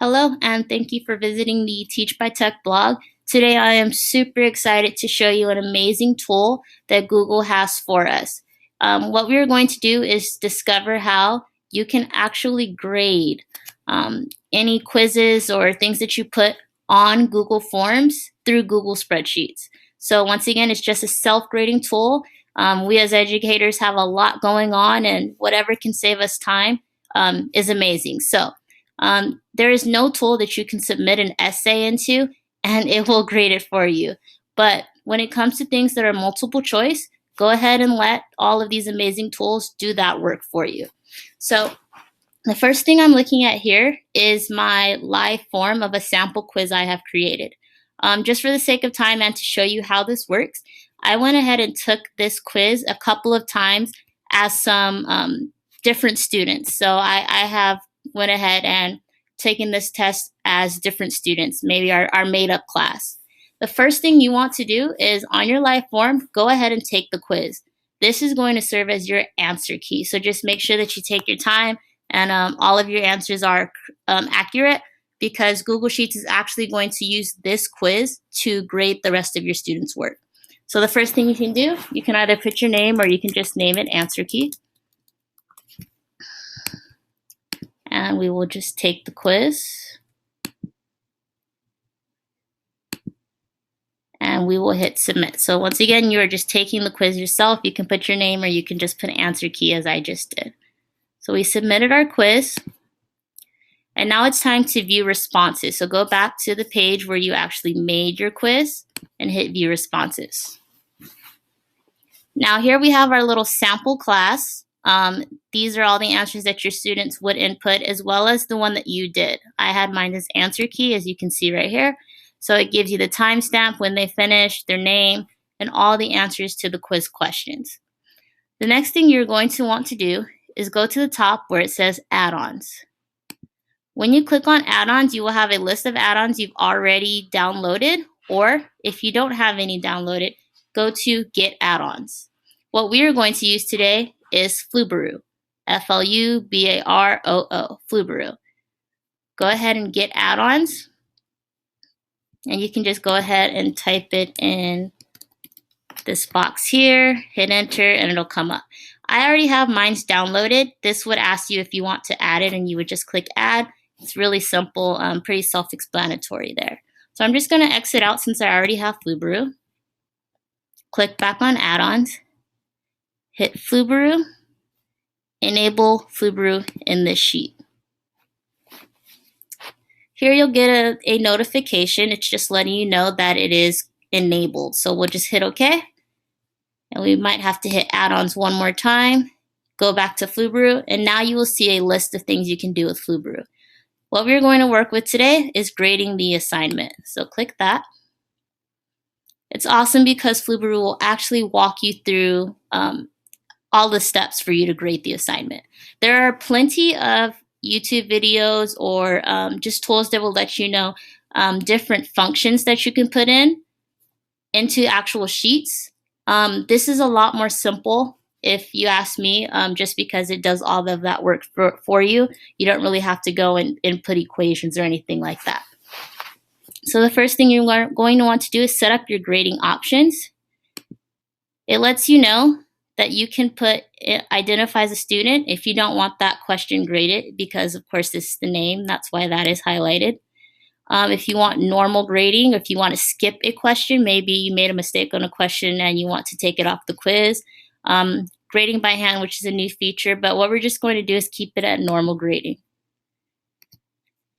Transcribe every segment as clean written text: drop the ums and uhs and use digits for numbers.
Hello, and thank you for visiting the Teach by Tech blog. Today I am super excited to show you an amazing tool that Google has for us. What we are going to do is discover how you can actually grade any quizzes or things that you put on Google Forms through Google Spreadsheets. So once again, it's just a self-grading tool. We as educators have a lot going on, and whatever can save us time is amazing. There is no tool that you can submit an essay into and it will grade it for you. But when it comes to things that are multiple choice, go ahead and let all of these amazing tools do that work for you. So the first thing I'm looking at here is my live form of a sample quiz I have created. Just for the sake of time and to show you how this works, I went ahead and took this quiz a couple of times as some different students. So I have went ahead and taken this test as different students, maybe our made-up class. The first thing you want to do is on your live form, go ahead and take the quiz. This is going to serve as your answer key. So just make sure that you take your time and all of your answers are accurate, because Google Sheets is actually going to use this quiz to grade the rest of your students' work. So the first thing you can do, you can either put your name or you can just name it answer key. And we will just take the quiz. And we will hit submit. So once again, you are just taking the quiz yourself. You can put your name or you can just put answer key as I just did. So we submitted our quiz. And now it's time to view responses. So go back to the page where you actually made your quiz and hit view responses. Now here we have our little sample class. These are all the answers that your students would input, as well as the one that you did. I had mine as answer key, as you can see right here. So it gives you the timestamp, when they finished, their name, and all the answers to the quiz questions. The next thing you're going to want to do is go to the top where it says add-ons. When you click on add-ons, you will have a list of add-ons you've already downloaded, or if you don't have any downloaded, go to get add-ons. What we are going to use today is Flubaroo, Flubaroo, Flubaroo. Go ahead and get add-ons, and you can just go ahead and type it in this box here, hit enter, and it'll come up. I already have mine downloaded. This would ask you if you want to add it, and you would just click add. It's really simple, pretty self-explanatory there. So I'm just going to exit out since I already have Flubaroo. Click back on add-ons, hit Flubaroo, enable Flubaroo in this sheet. Here you'll get a notification. It's just letting you know that it is enabled. So we'll just hit OK. And we might have to hit add-ons one more time. Go back to Flubaroo, and now you will see a list of things you can do with Flubaroo. What we're going to work with today is grading the assignment. So click that. It's awesome because Flubaroo will actually walk you through all the steps for you to grade the assignment. There are plenty of YouTube videos or just tools that will let you know different functions that you can put into actual sheets. This is a lot more simple, if you ask me, just because it does all of that work for you. You don't really have to go and input equations or anything like that. So the first thing you're going to want to do is set up your grading options. It lets you know that you can identify as a student if you don't want that question graded, because of course this is the name, that's why that is highlighted. If you want normal grading, if you want to skip a question, maybe you made a mistake on a question and you want to take it off the quiz. Grading by hand, which is a new feature, but what we're just going to do is keep it at normal grading.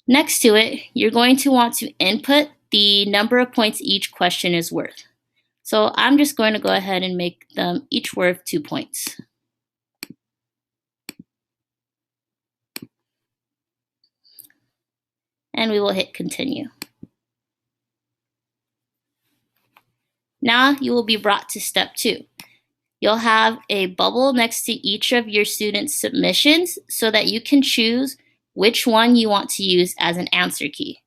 Next to it, you're going to want to input the number of points each question is worth. So I'm just going to go ahead and make them each worth 2 points. And we will hit continue. Now you will be brought to step 2. You'll have a bubble next to each of your students' submissions so that you can choose which one you want to use as an answer key.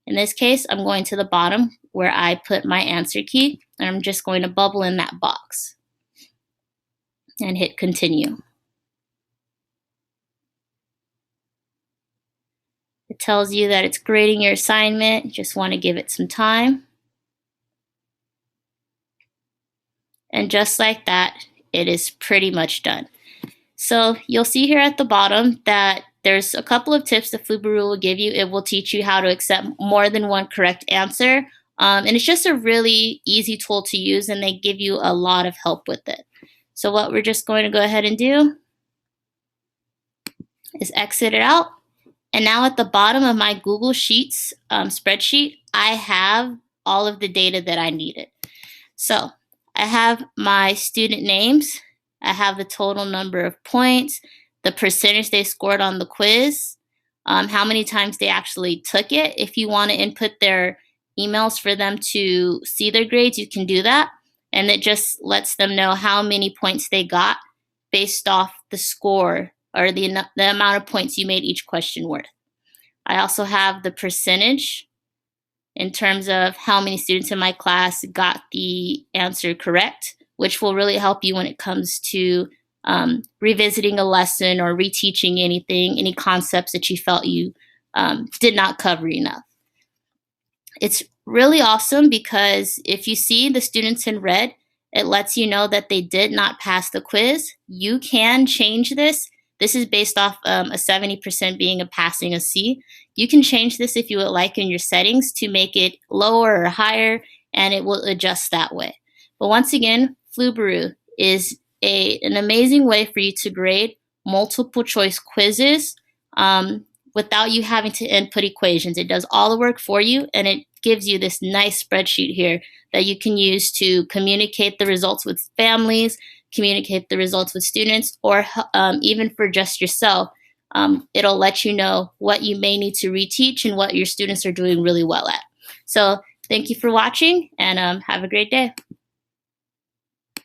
In this case, I'm going to the bottom where I put my answer key, and I'm just going to bubble in that box and hit continue. It tells you that it's grading your assignment. You just want to give it some time. And just like that, it is pretty much done. So you'll see here at the bottom that there's a couple of tips that Flubaroo will give you. It will teach you how to accept more than one correct answer. And it's just a really easy tool to use, and they give you a lot of help with it. So what we're just going to go ahead and do is exit it out. And now at the bottom of my Google Sheets spreadsheet, I have all of the data that I needed. So I have my student names, I have the total number of points, the percentage they scored on the quiz, how many times they actually took it. If you want to input their emails for them to see their grades, you can do that. And it just lets them know how many points they got based off the score or the amount of points you made each question worth. I also have the percentage in terms of how many students in my class got the answer correct, which will really help you when it comes to revisiting a lesson or reteaching anything, any concepts that you felt you did not cover enough. It's really awesome because if you see the students in red, it lets you know that they did not pass the quiz. You can change this. This is based off a 70% being a passing a C. You can change this if you would like in your settings to make it lower or higher, and it will adjust that way. But once again, Flubaroo is an amazing way for you to grade multiple choice quizzes without you having to input equations. It does all the work for you, and it gives you this nice spreadsheet here that you can use to communicate the results with families, communicate the results with students, or even for just yourself. It'll let you know what you may need to reteach and what your students are doing really well at. So thank you for watching, and have a great day.